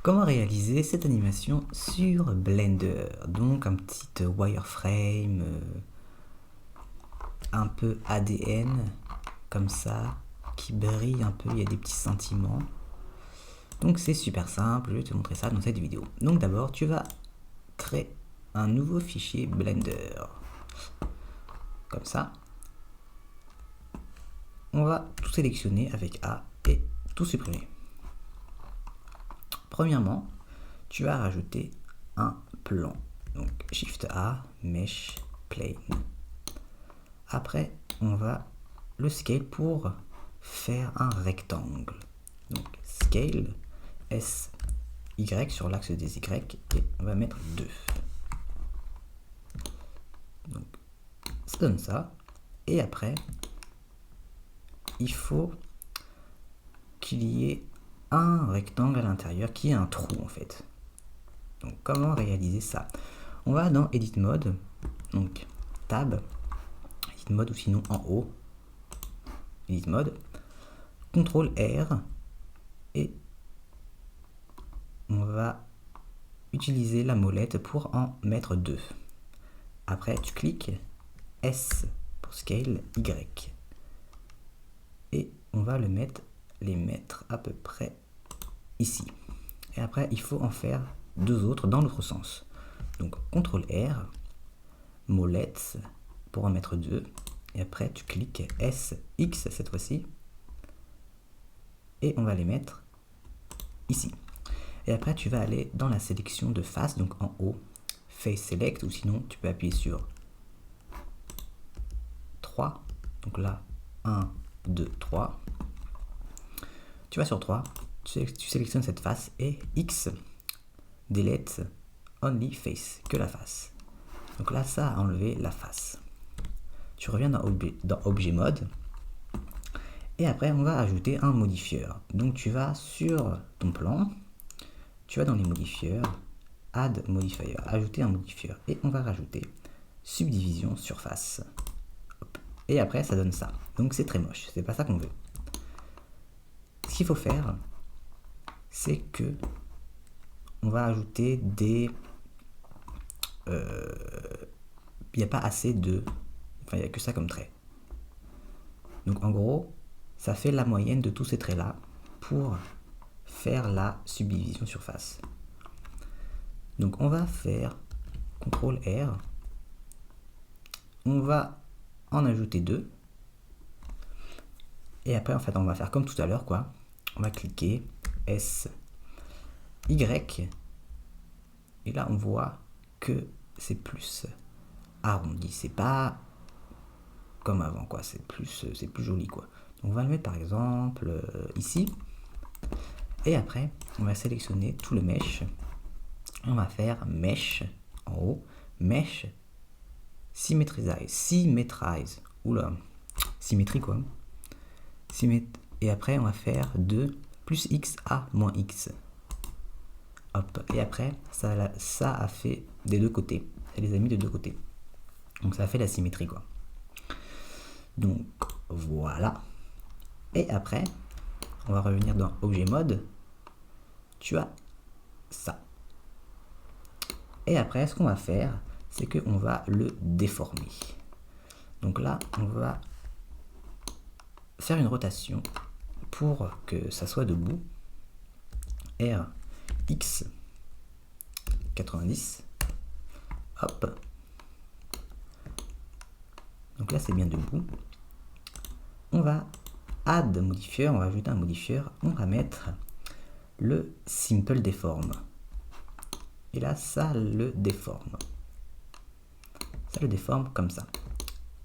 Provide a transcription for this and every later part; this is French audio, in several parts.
Comment réaliser cette animation sur Blender? Donc un petit wireframe un peu ADN comme ça qui brille un peu, il y a des petits sentiments. Donc c'est super simple, je vais te montrer ça dans cette vidéo. Donc d'abord tu vas créer un nouveau fichier Blender comme ça. On va tout sélectionner avec A et tout supprimer. Premièrement, tu vas rajouter un plan. Donc Shift A, Mesh, Plane. Après, on va le scale pour faire un rectangle. Donc scale, S, Y sur l'axe des Y, et on va mettre 2. Donc ça donne ça. Et après, il faut qu'il y ait un rectangle à l'intérieur qui est un trou en fait. Donc comment réaliser ça? On va dans Edit Mode, donc Tab, Edit Mode ou sinon en haut, Edit Mode, CTRL R et on va utiliser la molette pour en mettre 2. Après tu cliques S pour Scale, Y et on va les mettre à peu près ici. Et après il faut en faire 2 autres dans l'autre sens. Donc CTRL R, molette pour en mettre 2 et après tu cliques S, X cette fois-ci et on va les mettre ici. Et après tu vas aller dans la sélection de face, donc en haut, Face Select, ou sinon tu peux appuyer sur 3, donc là 1, 2, 3. Tu vas sur 3, tu sélectionnes cette face et X, Delete Only Face, que la face. Donc là ça a enlevé la face. Tu reviens dans Objet Mode et après on va ajouter un modifieur. Donc tu vas sur ton plan, tu vas dans les modifieurs, Add Modifier, ajouter un modifieur et on va rajouter Subdivision Surface. Hop. Et après ça donne ça. Donc c'est très moche, c'est pas ça qu'on veut. Ce qu'il faut faire, c'est que on va ajouter des... il n'y a pas assez de... Enfin, il n'y a que ça comme trait. Donc en gros, ça fait la moyenne de tous ces traits-là pour faire la subdivision surface. Donc on va faire CTRL R. On va en ajouter 2. Et après, en fait, on va faire comme tout à l'heure, quoi. On va cliquer S, Y. Et là, on voit que c'est plus arrondi. C'est pas comme avant, quoi. C'est plus joli, quoi. Donc, on va le mettre, par exemple, ici. Et après, on va sélectionner tout le mesh. On va faire Mesh en haut. Mesh Symmetrize. Oula. Symétrie, quoi. Et après, on va faire 2 plus X à moins X. Hop. Et après, ça a fait des deux côtés. Ça les a mis de deux côtés. Donc ça a fait la symétrie, quoi. Donc voilà. Et après, on va revenir dans Objet Mode. Tu as ça. Et après, ce qu'on va faire, c'est qu'on va le déformer. Donc là, on va faire une rotation pour que ça soit debout. R, X, 90. Hop. Donc là, c'est bien debout. On va add modifieur, on va ajouter un modifieur. On va mettre le Simple Deform. Et là, ça le déforme. Ça le déforme comme ça.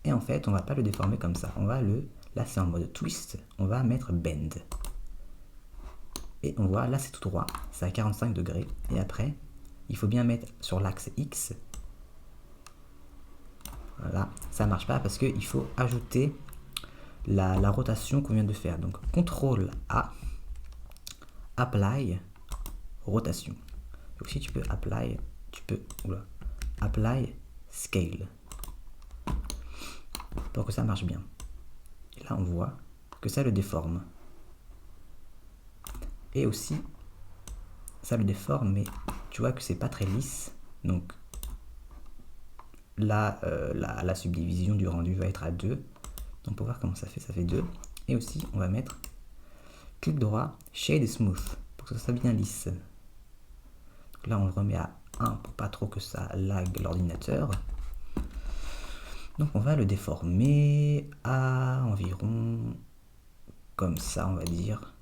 Et en fait, on va pas le déformer comme ça. On va là, c'est en mode twist. On va mettre bend. Et on voit, là, c'est tout droit. C'est à 45 degrés. Et après, il faut bien mettre sur l'axe X. Voilà, ça marche pas parce qu'il faut ajouter la rotation qu'on vient de faire. Donc, CTRL A, Apply, rotation. Donc, si tu peux Apply, Apply, Scale. Pour que ça marche bien. Et là, on voit que ça le déforme. Et aussi, ça le déforme, mais tu vois que c'est pas très lisse. Donc là, la subdivision du rendu va être à 2. Donc pour voir comment ça fait 2. Et aussi, on va mettre clic droit, Shade Smooth, pour que ça soit bien lisse. Donc là, on le remet à 1 pour pas trop que ça lag l'ordinateur. Donc on va le déformer à environ comme ça, on va dire.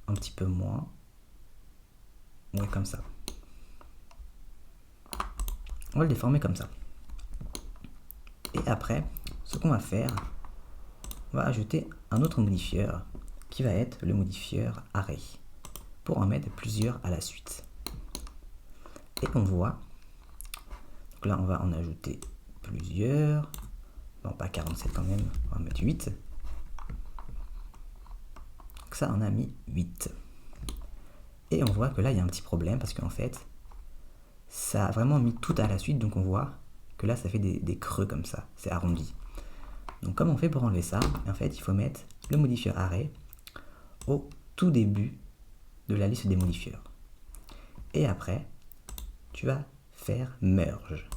Un petit peu moins. Ouais, comme ça. On va le déformer comme ça. Et après, ce qu'on va faire, on va ajouter un autre modifieur qui va être le modifieur Array pour en mettre plusieurs à la suite. Et on voit, donc là on va en ajouter plusieurs, non pas 47 quand même, on va mettre 8. Donc ça on a mis 8. Et on voit que là il y a un petit problème parce qu'en fait, ça a vraiment mis tout à la suite, donc on voit que là ça fait des creux comme ça, c'est arrondi. Donc comment on fait pour enlever ça? En fait il faut mettre le modifieur Array au tout début de la liste des modifieurs. Et après, tu vas faire merge.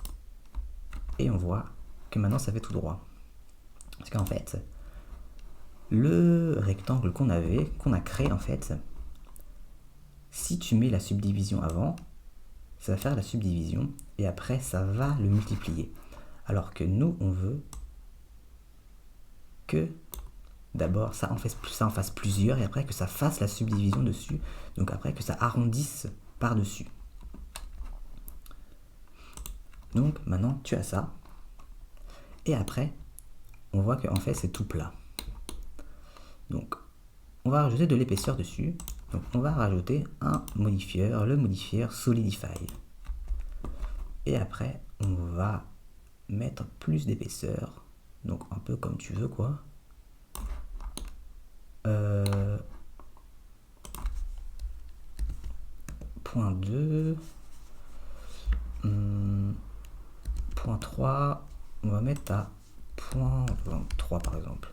Et on voit que maintenant ça fait tout droit. Parce qu'en fait, le rectangle qu'on a créé en fait, si tu mets la subdivision avant, ça va faire la subdivision et après ça va le multiplier. Alors que nous, on veut que d'abord ça en fasse plusieurs et après que ça fasse la subdivision dessus. Donc après que ça arrondisse par-dessus. Donc maintenant tu as ça. Et après, on voit qu'en fait c'est tout plat. Donc on va rajouter de l'épaisseur dessus. Donc on va rajouter un modifieur, le modifieur Solidify. Et après on va mettre plus d'épaisseur. Donc un peu comme tu veux quoi. Point 2. Point 3. On va mettre à point 3 par exemple.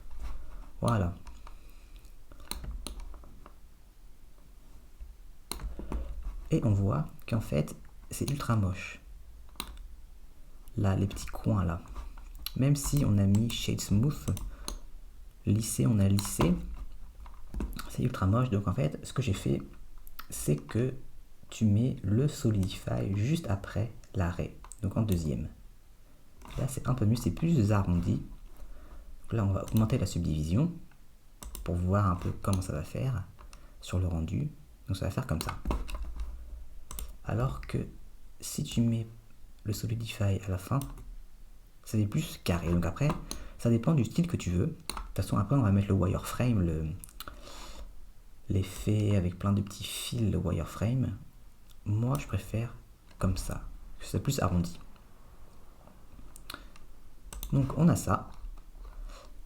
Voilà. Et on voit qu'en fait, c'est ultra moche. Là, les petits coins là. Même si on a mis Shade Smooth, lissé, on a lissé, c'est ultra moche. Donc en fait, ce que j'ai fait, c'est que tu mets le Solidify juste après l'arrêt. Donc en deuxième. Là, c'est un peu mieux, c'est plus arrondi. Donc là, on va augmenter la subdivision pour voir un peu comment ça va faire sur le rendu. Donc ça va faire comme ça. Alors que si tu mets le Solidify à la fin, ça fait plus carré. Donc après, ça dépend du style que tu veux. De toute façon, après, on va mettre le wireframe, l'effet avec plein de petits fils, le wireframe. Moi, je préfère comme ça. C'est plus arrondi. Donc, on a ça.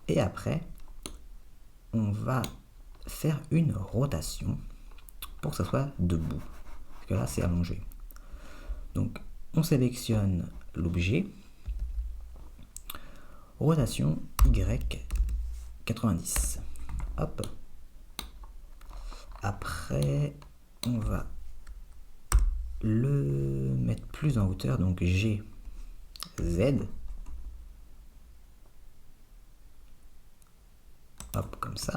Et après, on va faire une rotation pour que ça soit debout. Parce que là, c'est allongé. Donc, on sélectionne l'objet. Rotation Y90. Hop. Après, on va le mettre plus en hauteur. Donc, G, Z. Hop, comme ça.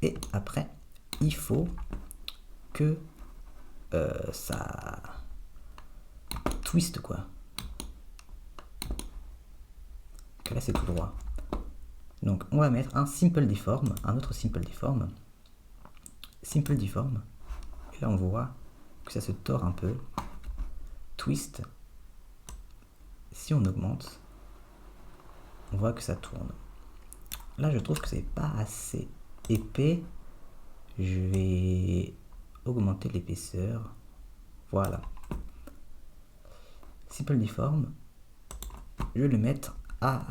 Et après, il faut que ça twist quoi. Que là c'est tout droit. Donc on va mettre un simple deform, un autre simple deform. Simple deform. Et là on voit que ça se tord un peu. Twist. Si on augmente, on voit que ça tourne. Là je trouve que c'est pas assez épais. Je vais augmenter l'épaisseur. Voilà. Simple deform. Je vais le mettre à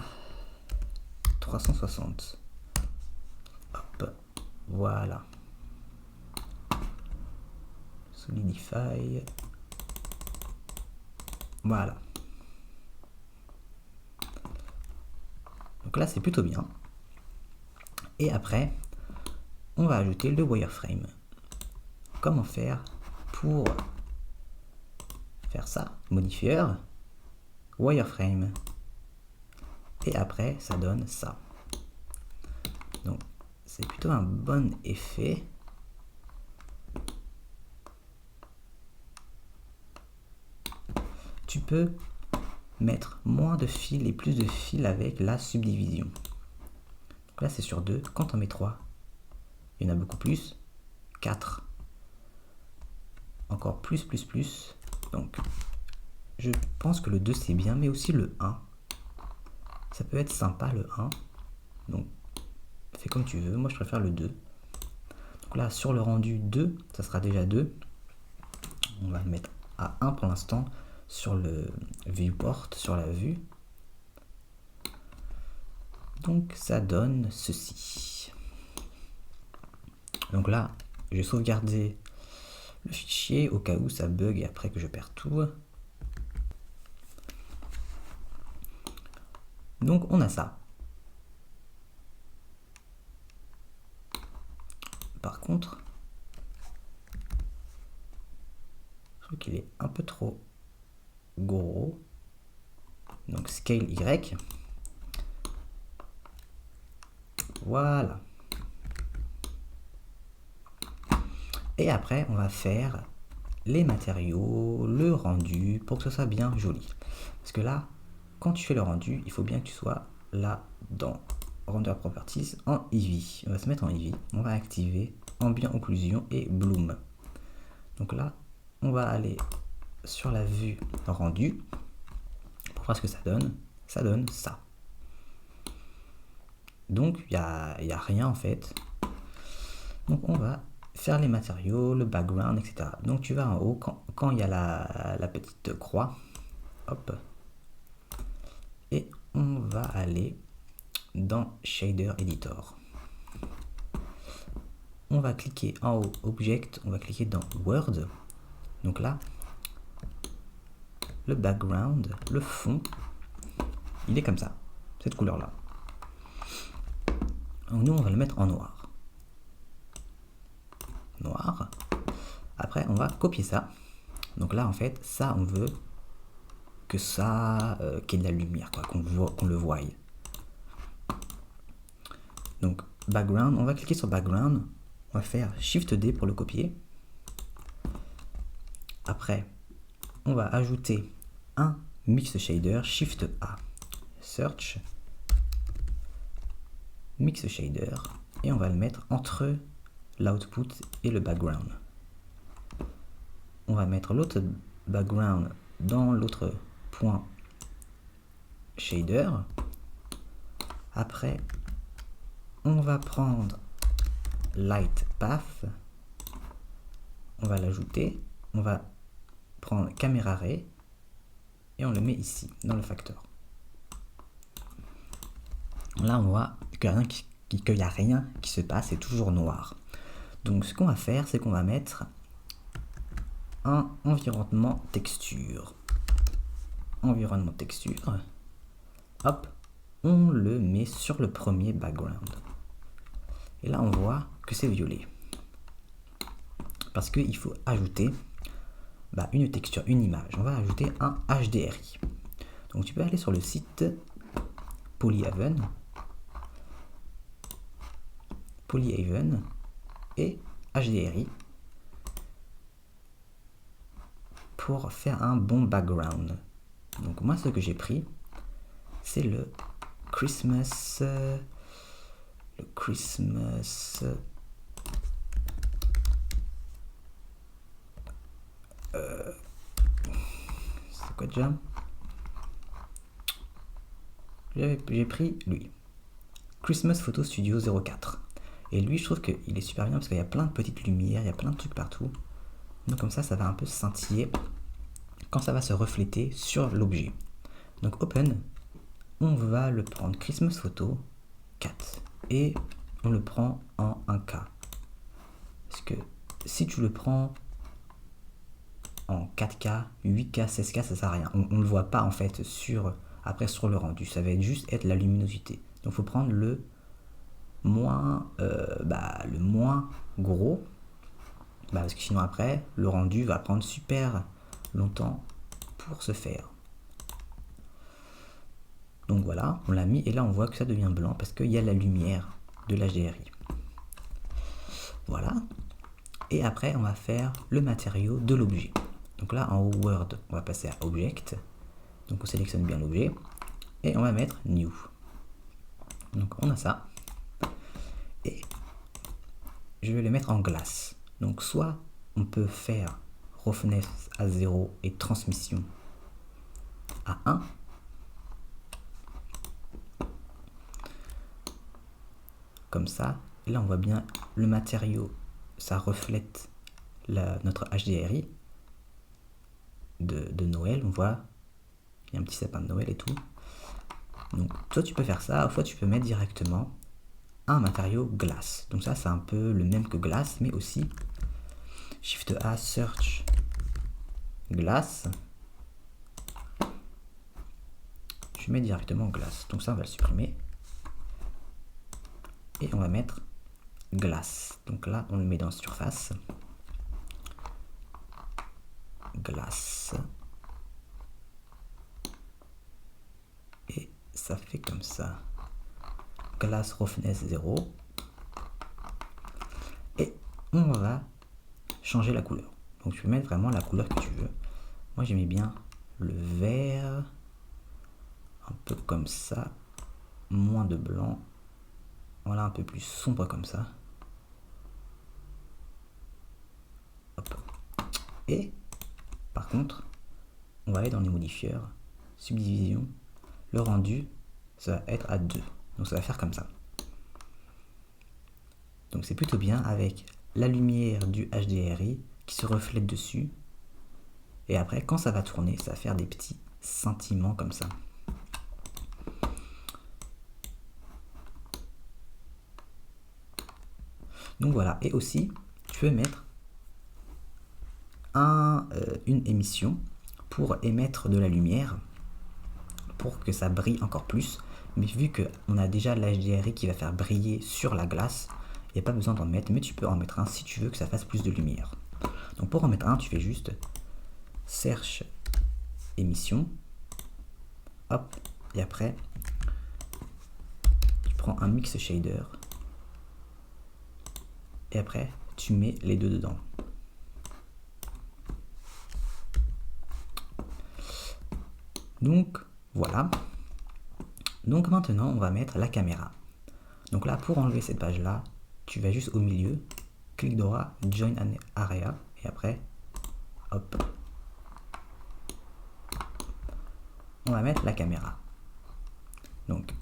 360. Hop. Voilà. Solidify. Voilà. Donc là, c'est plutôt bien. Et après, on va ajouter le wireframe. Comment faire pour faire ça? Modifieur, wireframe. Et après, ça donne ça. Donc, c'est plutôt un bon effet. Tu peux mettre moins de fils et plus de fils avec la subdivision. Donc là, c'est sur 2. Quand on met 3, il y en a beaucoup plus. 4. Encore plus. Donc, je pense que le 2, c'est bien, mais aussi le 1. Ça peut être sympa, le 1. Donc, fais comme tu veux. Moi, je préfère le 2. Donc là, sur le rendu 2, ça sera déjà 2. On va le mettre à 1 pour l'instant sur le viewport, sur la vue. Donc, ça donne ceci. Donc là, je vais sauvegarder le fichier au cas où ça bug et après que je perds tout. Donc, on a ça. Par contre, je trouve qu'il est un peu trop gros. Donc scale Y. Voilà. Et après, on va faire les matériaux, le rendu, pour que ce soit bien joli. Parce que là, quand tu fais le rendu, il faut bien que tu sois là dans Render Properties en Eevee. On va se mettre en Eevee. On va activer Ambient Occlusion et Bloom. Donc là, on va aller sur la vue rendu pour voir ce que ça donne. Ça donne ça. Donc il n'y a rien en fait. Donc on va faire les matériaux, le background, etc. Donc tu vas en haut quand il y a la petite croix. Hop. Et on va aller dans Shader Editor. On va cliquer en haut, Object, on va cliquer dans Word. Donc là, le background, le fond, il est comme ça, cette couleur-là. Donc nous, on va le mettre en noir. Noir. Après, on va copier ça. Donc là, en fait, ça, on veut que ça, qu'il y ait de la lumière, quoi, qu'on le voie. Donc, background, on va cliquer sur background. On va faire Shift D pour le copier. Après, on va ajouter un mix shader, Shift A, Search, mix shader, et on va le mettre entre l'output et le background. On va mettre l'autre background dans l'autre point shader. Après, on va prendre light path, on va l'ajouter, on va prendre caméra ray et on le met ici dans le facteur. Là on voit qu'il n'y a rien qui se passe, c'est toujours noir. Donc ce qu'on va faire, c'est qu'on va mettre un environnement texture. Environnement texture. Hop, on le met sur le premier background. Et là on voit que c'est violet. Parce qu'il faut ajouter une texture, une image. On va ajouter un HDRI. Donc tu peux aller sur le site Polyhaven et HDRI pour faire un bon background. Donc moi ce que j'ai pris, c'est le Christmas c'est quoi déjà? J'ai pris lui, Christmas Photo Studio 04. Et lui, je trouve qu'il est super bien parce qu'il y a plein de petites lumières, il y a plein de trucs partout. Donc comme ça va un peu scintiller quand ça va se refléter sur l'objet. Donc Open, on va le prendre Christmas Photo 4 et on le prend en 1K. Parce que si tu le prends en 4K, 8K, 16K, ça sert à rien. On ne le voit pas en fait sur le rendu. Ça va juste être la luminosité. Donc il faut prendre le le moins gros, parce que sinon après, le rendu va prendre super longtemps pour se faire. Donc voilà, on l'a mis et là on voit que ça devient blanc parce qu'il y a la lumière de l'HDRI. Voilà. Et après, on va faire le matériau de l'objet. Donc là, en haut Word, on va passer à Object. Donc on sélectionne bien l'objet et on va mettre New. Donc on a ça. Et je vais le mettre en glace. Donc soit on peut faire roughness à 0 et transmission à 1. Comme ça. Et là on voit bien le matériau, ça reflète notre HDRI de Noël. On voit, il y a un petit sapin de Noël et tout. Donc soit tu peux faire ça, soit tu peux mettre directement un matériau glace. Donc ça c'est un peu le même que glace, mais aussi Shift A, Search, glace. Je mets directement glace. Donc ça on va le supprimer. Et on va mettre glace. Donc là on le met dans surface. Glace. Et ça fait comme ça. Glass roughness 0. Et on va changer la couleur. Donc tu peux mettre vraiment la couleur que tu veux. Moi j'aimais bien le vert, un peu comme ça, moins de blanc. Voilà, un peu plus sombre comme ça. Hop. Et par contre, on va aller dans les modifieurs, subdivision, le rendu, ça va être à 2. Donc ça va faire comme ça. Donc c'est plutôt bien avec la lumière du HDRI qui se reflète dessus. Et après, quand ça va tourner, ça va faire des petits scintillements comme ça. Donc voilà, et aussi, tu peux mettre une émission pour émettre de la lumière, pour que ça brille encore plus. Mais vu qu'on a déjà l'HDRI qui va faire briller sur la glace, il n'y a pas besoin d'en mettre, mais tu peux en mettre un si tu veux que ça fasse plus de lumière. Donc pour en mettre un, tu fais juste Search émission, hop, et après, tu prends un mix shader, et après, tu mets les deux dedans. Donc voilà. Donc maintenant, on va mettre la caméra. Donc là, pour enlever cette page-là, tu vas juste au milieu, clic droit, Join an Area, et après, hop. On va mettre la caméra. Donc,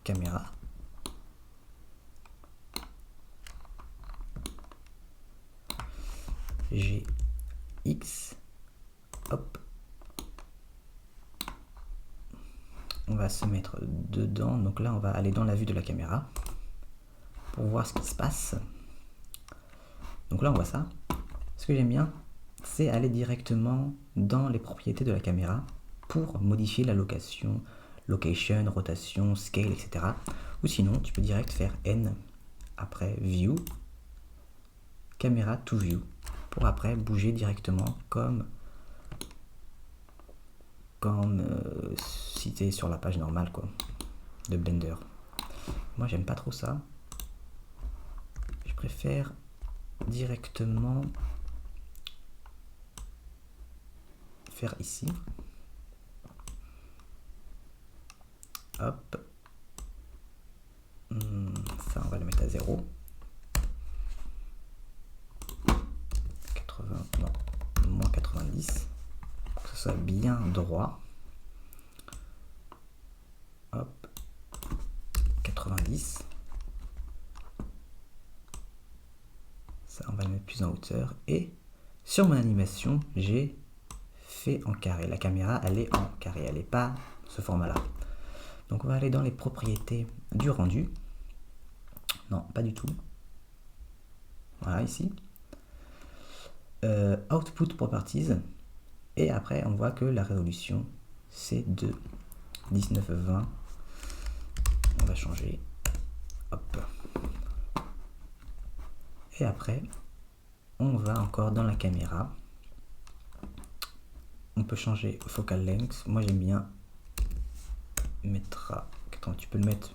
caméra. GX, hop. On va se mettre dedans. Donc là, on va aller dans la vue de la caméra pour voir ce qui se passe. Donc là, on voit ça. Ce que j'aime bien, c'est aller directement dans les propriétés de la caméra pour modifier la location, rotation, scale, etc. Ou sinon, tu peux direct faire N, après View, Caméra to View, pour après bouger directement comme si tu es sur la page normale quoi, de Blender. Moi, j'aime pas trop ça. Je préfère directement faire ici. Hop. Ça, on va le mettre à 0. 80, non, moins 90. Pour que ce soit bien droit. Hop. 90. Ça, on va le mettre plus en hauteur. Et sur mon animation, j'ai fait en carré. La caméra, elle est en carré. Elle n'est pas ce format-là. Donc, on va aller dans les propriétés du rendu. Non, pas du tout. Voilà, ici. Output Properties. Et après, on voit que la résolution, c'est de 1920 On va changer. Hop. Et après, on va encore dans la caméra. On peut changer focal length. Moi j'aime bien mettre à... Attends, tu peux le mettre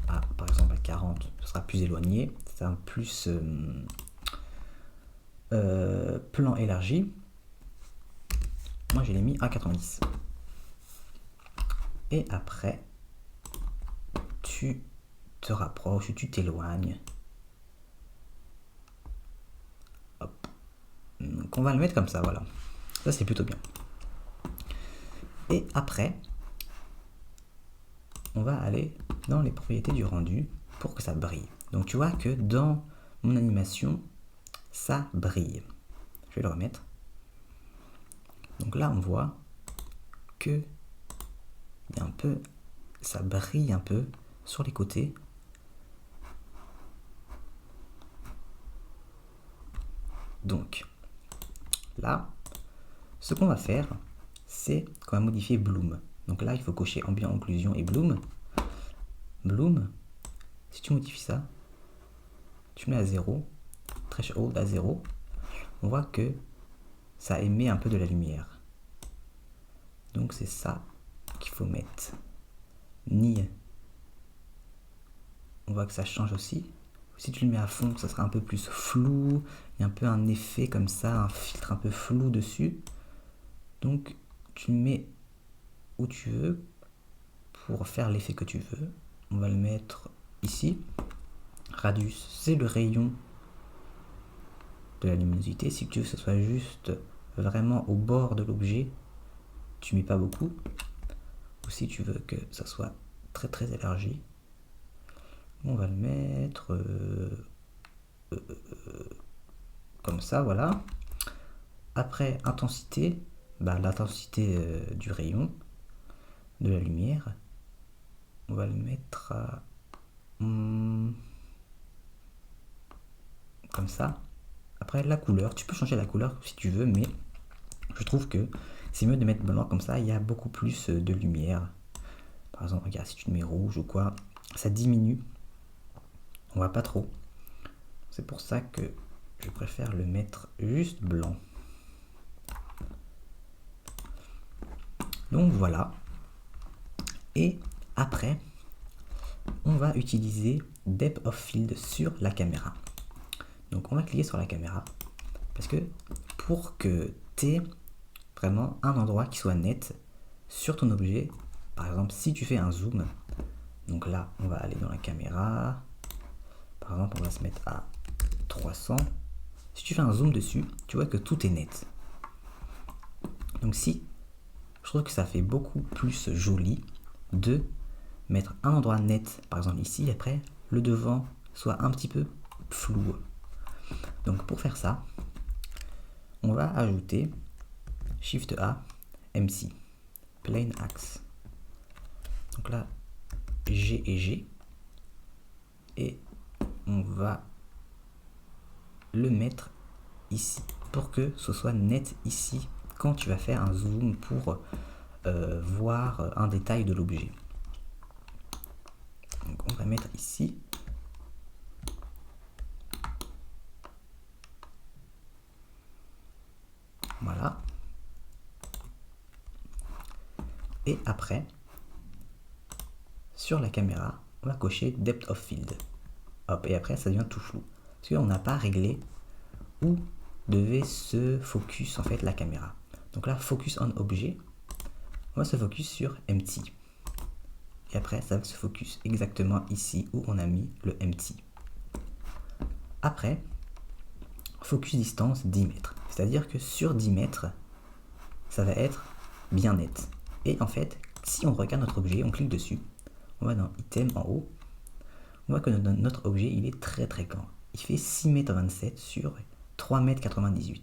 à, par exemple à 40. Ce sera plus éloigné. C'est un plus plan élargi. Moi je l'ai mis à 90. Et après, tu te rapproches, tu t'éloignes. Hop. Donc on va le mettre comme ça, voilà. Ça c'est plutôt bien. Et après, on va aller dans les propriétés du rendu pour que ça brille. Donc tu vois que dans mon animation, ça brille. Je vais le remettre. Donc là, on voit que il y a un peu, ça brille un peu sur les côtés. Donc là, ce qu'on va faire, c'est qu'on va modifier Bloom. Donc là, il faut cocher Ambient Occlusion et Bloom. Bloom, si tu modifies ça, tu mets à 0, Threshold à 0, on voit que ça émet un peu de la lumière. Donc c'est ça qu'il faut mettre. Ni, on voit que ça change aussi. Si tu le mets à fond, ça sera un peu plus flou. Il y a un peu un effet comme ça, un filtre un peu flou dessus. Donc tu le mets où tu veux pour faire l'effet que tu veux. On va le mettre ici. Radius, c'est le rayon de la luminosité. Si tu veux que ce soit juste vraiment au bord de l'objet, tu mets pas beaucoup. Ou si tu veux que ça soit très très élargi, on va le mettre comme ça, voilà. Après intensité, l'intensité du rayon de la lumière, on va le mettre à comme ça. Après la couleur, tu peux changer la couleur si tu veux, mais je trouve que c'est mieux de mettre blanc comme ça, il y a beaucoup plus de lumière. Par exemple, regarde, si tu mets rouge ou quoi, ça diminue. On voit pas trop. C'est pour ça que je préfère le mettre juste blanc. Donc voilà. Et après, on va utiliser Depth of Field sur la caméra. Donc on va cliquer sur la caméra parce que pour que tu aies vraiment un endroit qui soit net sur ton objet, par exemple si tu fais un zoom, donc là on va aller dans la caméra, par exemple on va se mettre à 300, si tu fais un zoom dessus, tu vois que tout est net. Donc si, je trouve que ça fait beaucoup plus joli de mettre un endroit net, par exemple ici, après le devant soit un petit peu flou. Donc pour faire ça, on va ajouter Shift A, MC, Plane Axe. Donc là, G et G. Et on va le mettre ici pour que ce soit net ici quand tu vas faire un zoom pour voir un détail de l'objet. Donc on va mettre ici. Voilà. Et après, sur la caméra, on va cocher Depth of Field. Hop, et après ça devient tout flou. Parce qu'on n'a pas réglé où devait se focus en fait la caméra. Donc là, Focus on Objet, on va se focus sur Empty. Et après, ça va se focus exactement ici où on a mis le Empty. Après, Focus distance 10 mètres. C'est-à-dire que sur 10 mètres, ça va être bien net. Et en fait, si on regarde notre objet, on clique dessus, on va dans Item en haut, on voit que notre objet, il est très très grand. Il fait 6,27 m sur 3,98 m.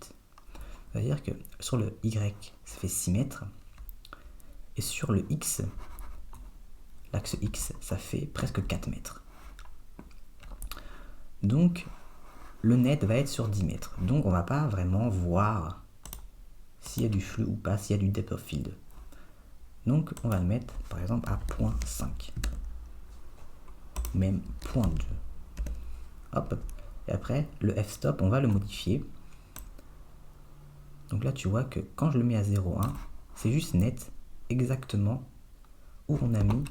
C'est-à-dire que sur le Y, ça fait 6 mètres. Et sur le X, l'axe X, ça fait presque 4 mètres. Donc, le net va être sur 10 mètres. Donc, on va pas vraiment voir s'il y a du flux ou pas, s'il y a du depth of field. Donc on va le mettre par exemple à 0.5. Même 0.2. Hop. Et après, le f-stop, on va le modifier. Donc là, tu vois que quand je le mets à 0,1, c'est juste net exactement où on a mis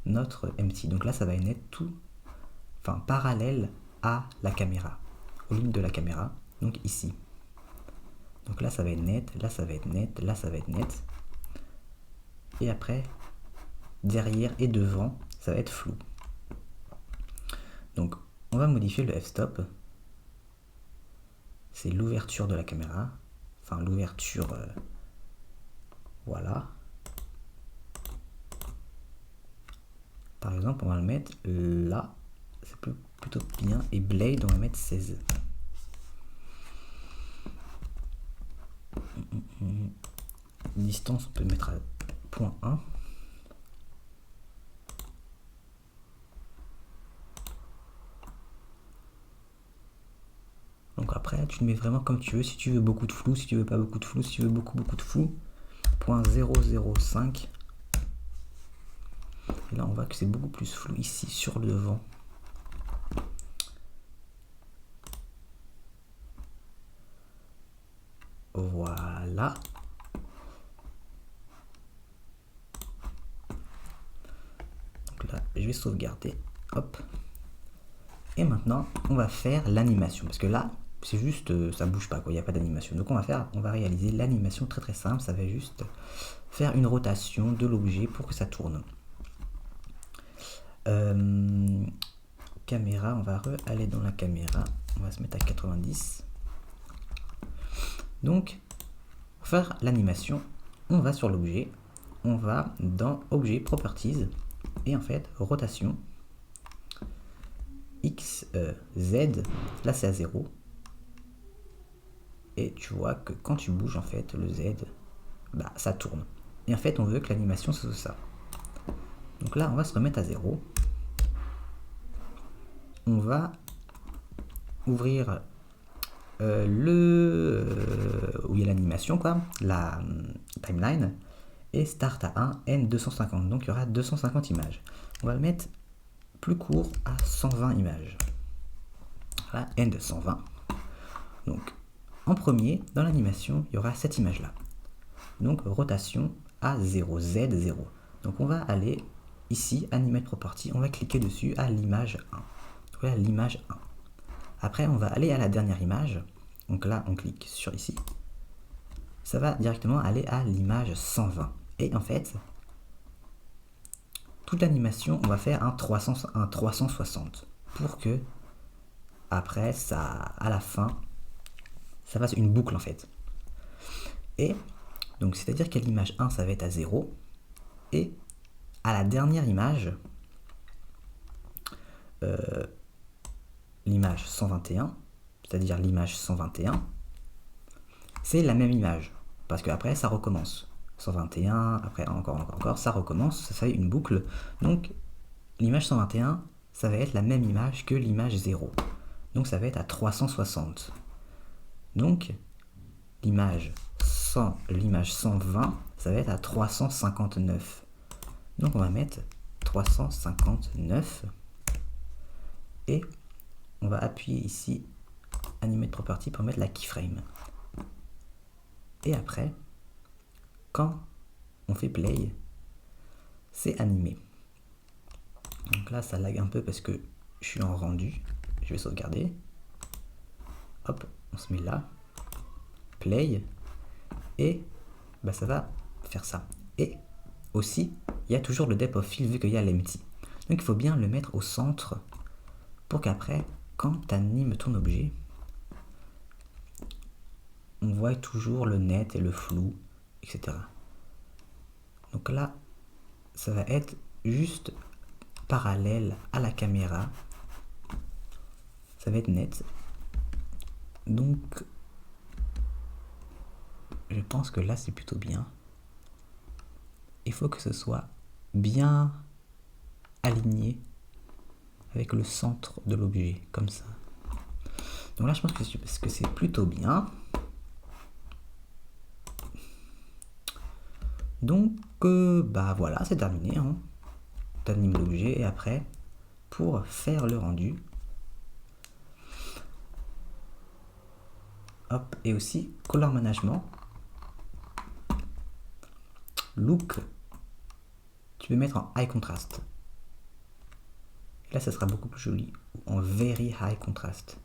notre empty. Donc là, ça va être net tout, enfin parallèle à la caméra, aux lignes de la caméra. Donc ici. Donc là, ça va être net, là, ça va être net, là, ça va être net. Et après, derrière et devant, ça va être flou. Donc, on va modifier le f-stop. C'est l'ouverture de la caméra. Enfin, l'ouverture... voilà. Par exemple, on va le mettre là. C'est plutôt bien. Et Blade, on va mettre 16. Distance, on peut mettre à 0.1. Donc après, tu le mets vraiment comme tu veux. Si tu veux beaucoup de flou, si tu veux pas beaucoup de flou, si tu veux beaucoup de flou. 0.005. Et là, on voit que c'est beaucoup plus flou ici sur le devant. Voilà. Donc là, je vais sauvegarder. Hop. Et maintenant, on va faire l'animation. Parce que là, c'est juste, ça bouge pas, quoi. Il n'y a pas d'animation. Donc on va réaliser l'animation très simple. Ça va juste faire une rotation de l'objet pour que ça tourne. Caméra, on va aller dans la caméra. On va se mettre à 90. Donc, pour faire l'animation, on va sur l'objet. On va dans Objet, Properties. Et en fait, rotation. X, Z, là c'est à 0. Et tu vois que quand tu bouges, en fait, le Z, bah, ça tourne. Et en fait, on veut que l'animation soit ça. Donc là, on va se remettre à 0. On va ouvrir où il y a l'animation, quoi, la timeline, et start à 1, N 250. Donc il y aura 250 images. On va le mettre plus court à 120 images. Voilà, N de 120. Donc en premier, dans l'animation, il y aura cette image-là. Donc rotation à 0, Z 0. Donc on va aller ici, Animate Property, on va cliquer dessus à l'image 1. Voilà l'image 1. Après, on va aller à la dernière image. Donc là, on clique sur ici. Ça va directement aller à l'image 120. Et en fait, toute l'animation, on va faire un 360 pour que, après, ça, à la fin, ça fasse une boucle en fait. Et donc, c'est-à-dire qu'à l'image 1, ça va être à 0. Et à la dernière image, l'image 121, c'est-à-dire l'image 121, c'est la même image. Parce qu'après, ça recommence. 121, après encore, ça recommence, ça fait une boucle. Donc, l'image 121, ça va être la même image que l'image 0. Donc, ça va être à 360. Donc, l'image 120, ça va être à 359. Donc, on va mettre 359. Et on va appuyer ici, Animate Property, pour mettre la keyframe. Et après, quand on fait play, c'est animé. Donc là, ça lag un peu parce que je suis en rendu. Je vais sauvegarder. Hop, on se met là. Play. Et bah, ça va faire ça. Et aussi, il y a toujours le depth of field vu qu'il y a l'empty. Donc il faut bien le mettre au centre pour qu'après, quand tu animes ton objet, on voit toujours le net et le flou, etc. Donc là, ça va être juste parallèle à la caméra. Ça va être net. Donc, je pense que là, c'est plutôt bien. Il faut que ce soit bien aligné avec le centre de l'objet, comme ça. Donc là, je pense que c'est plutôt bien. Donc, bah voilà, c'est terminé. Hein. Tu animes l'objet et après, pour faire le rendu, hop, et aussi color management, look, tu peux mettre en high contrast. Et là, ça sera beaucoup plus joli, en very high contrast.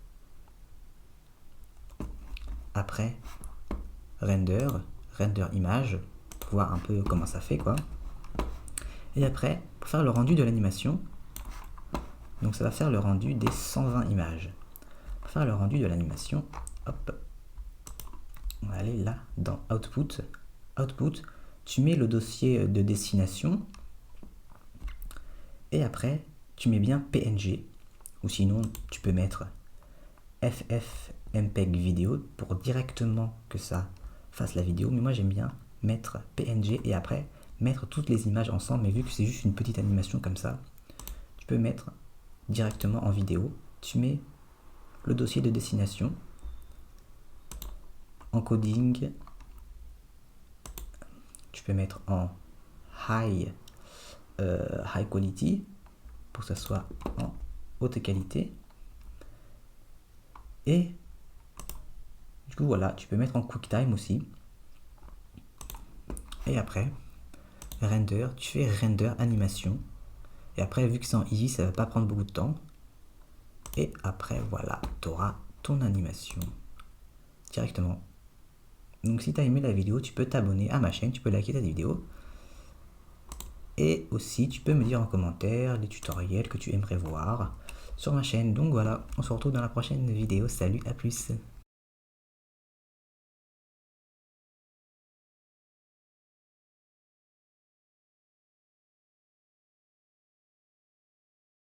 Après, render image, pour voir un peu comment ça fait, quoi. Et après, pour faire le rendu de l'animation, donc ça va faire le rendu des 120 images. Pour faire le rendu de l'animation, hop, on va aller là, dans Output. Output, tu mets le dossier de destination, et après, tu mets bien PNG, ou sinon, tu peux mettre FFmpeg vidéo pour directement que ça fasse la vidéo, mais moi j'aime bien mettre PNG et après mettre toutes les images ensemble, mais vu que c'est juste une petite animation comme ça, tu peux mettre directement en vidéo. Tu mets le dossier de destination, encoding, tu peux mettre en high quality pour que ça soit en haute qualité, et du coup voilà, tu peux mettre en QuickTime aussi. Et après, render, tu fais render animation. Et après, vu que c'est en easy, ça va pas prendre beaucoup de temps. Et après, voilà, tu auras ton animation directement. Donc si tu as aimé la vidéo, tu peux t'abonner à ma chaîne, tu peux liker cette vidéo. Et aussi, tu peux me dire en commentaire les tutoriels que tu aimerais voir sur ma chaîne. Donc voilà, on se retrouve dans la prochaine vidéo. Salut, à plus.